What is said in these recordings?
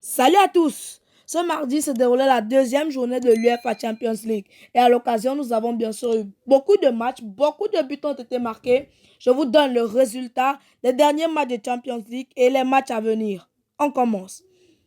Salut à tous! Ce mardi se déroulait la deuxième journée de l'UEFA Champions League. Et à l'occasion, nous avons bien sûr eu beaucoup de matchs, beaucoup de buts ont été marqués. Je vous donne le résultat des derniers matchs de Champions League et les matchs à venir. On commence.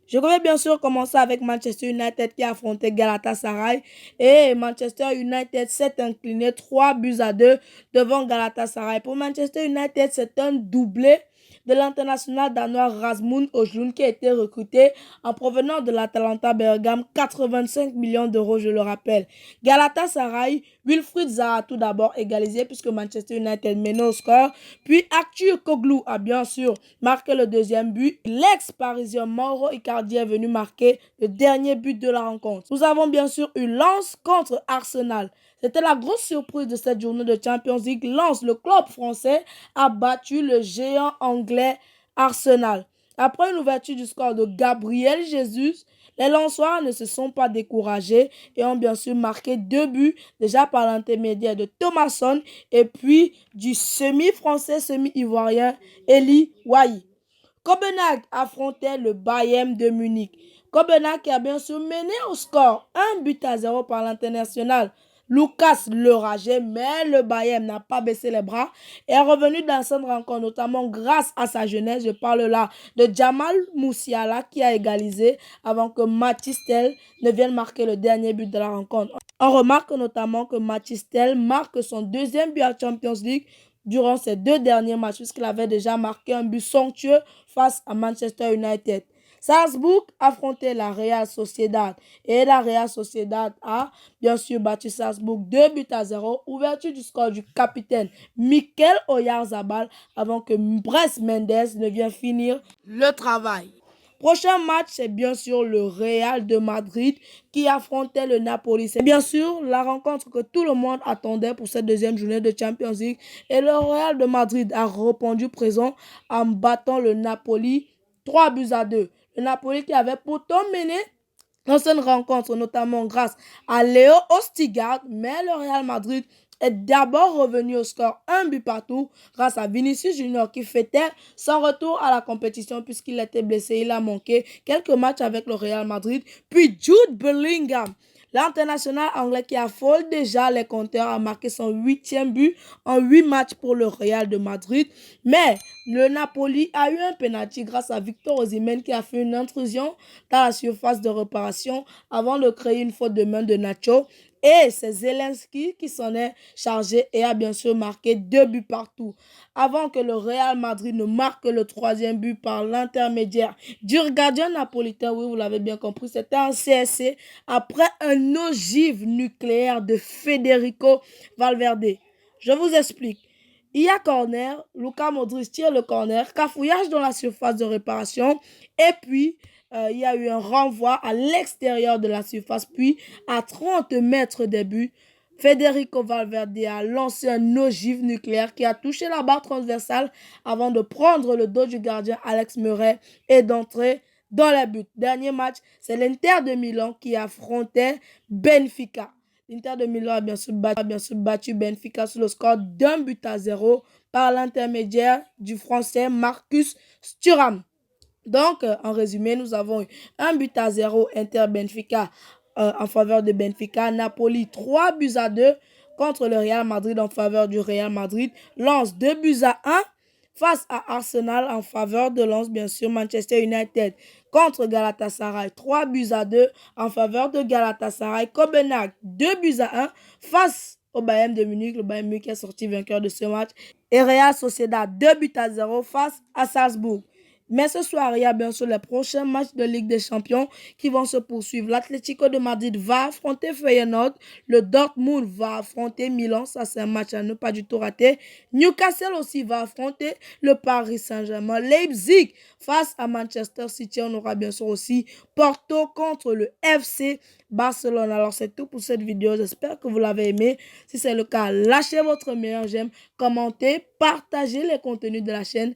Je vais bien sûr commencer avec Manchester United qui a affronté Galatasaray. Et Manchester United s'est incliné 3-2 devant Galatasaray. Pour Manchester United, c'est un doublé de l'international danois Rasmus Højlund qui a été recruté en provenance de l'Atalanta Bergame, 85 millions d'euros, je le rappelle. Galatasaray, Wilfried Zaha a tout d'abord égalisé puisque Manchester United menait au score. Puis Aktürkoğlu a bien sûr marqué le deuxième but. L'ex-parisien Mauro Icardi est venu marquer le dernier but de la rencontre. Nous avons bien sûr eu Lens contre Arsenal. C'était la grosse surprise de cette journée de Champions League. Lens, le club français, a battu le géant anglais Arsenal. Après une ouverture du score de Gabriel Jesus, les Lensois ne se sont pas découragés et ont bien sûr marqué 2 buts déjà par l'intermédiaire de Thomasson et puis du semi-français, semi-ivoirien Eli Wahi. Copenhague affrontait le Bayern de Munich. Copenhague qui a bien sûr mené au score 1-0 par l'international Lucas Leuragé, mais le Bayern n'a pas baissé les bras et est revenu dans cette rencontre, notamment grâce à sa jeunesse. Je parle là de Jamal Musiala qui a égalisé avant que Mathys Tel ne vienne marquer le dernier but de la rencontre. On remarque notamment que Mathys Tel marque son deuxième but à Champions League durant ces 2 derniers matchs, puisqu'il avait déjà marqué un but somptueux face à Manchester United. Salzbourg affrontait la Real Sociedad et la Real Sociedad a bien sûr battu Salzbourg 2-0, ouverture du score du capitaine Mikel Oyarzabal avant que Bres Mendes ne vienne finir le travail. Prochain match, c'est bien sûr le Real de Madrid qui affrontait le Napoli. C'est bien sûr la rencontre que tout le monde attendait pour cette deuxième journée de Champions League. Et le Real de Madrid a répondu présent en battant le Napoli 3-2. Le Napoli qui avait pourtant mené dans cette rencontre, notamment grâce à Léo Ostigard, mais le Real Madrid est d'abord revenu au score 1-partout grâce à Vinicius Junior qui fêtait son retour à la compétition puisqu'il était blessé. Il a manqué quelques matchs avec le Real Madrid. Puis Jude Bellingham, l'international anglais qui affole déjà les compteurs, a marqué son 8e but en 8 matchs pour le Real de Madrid. Mais le Napoli a eu un penalty grâce à Victor Osimhen qui a fait une intrusion dans la surface de réparation avant de créer une faute de main de Nacho. Et c'est Zelensky qui s'en est chargé et a bien sûr marqué 2 buts partout. Avant que le Real Madrid ne marque le 3e but par l'intermédiaire du gardien napolitain, oui, vous l'avez bien compris, c'était un CSC après un ogive nucléaire de Federico Valverde. Je vous explique. Il y a corner, Luka Modric tire le corner, cafouillage dans la surface de réparation et puis il y a eu un renvoi à l'extérieur de la surface, puis à 30 mètres des buts, Federico Valverde a lancé un ogive nucléaire qui a touché la barre transversale avant de prendre le dos du gardien Alex Murray et d'entrer dans les buts. Dernier match, c'est l'Inter de Milan qui affrontait Benfica. L'Inter de Milan a bien sûr battu Benfica sur le score d'1-0 par l'intermédiaire du français Marcus Thuram. Donc, en résumé, nous avons eu 1-0 Inter-Benfica en faveur de Benfica. Napoli 3-2 contre le Real Madrid en faveur du Real Madrid. Lens 2-1 face à Arsenal en faveur de Lens, bien sûr. Manchester United contre Galatasaray 3-2 en faveur de Galatasaray. Copenhague 2-1 face au Bayern de Munich. Le Bayern Munich est sorti vainqueur de ce match. Et Real Sociedad 2-0 face à Salzbourg. Mais ce soir, il y a bien sûr les prochains matchs de Ligue des Champions qui vont se poursuivre. L'Atlético de Madrid va affronter Feyenoord. Le Dortmund va affronter Milan. Ça, c'est un match à ne pas du tout rater. Newcastle aussi va affronter le Paris Saint-Germain. Leipzig face à Manchester City. On aura bien sûr aussi Porto contre le FC Barcelone. Alors, c'est tout pour cette vidéo. J'espère que vous l'avez aimé. Si c'est le cas, lâchez votre meilleur j'aime, commentez, partagez les contenus de la chaîne.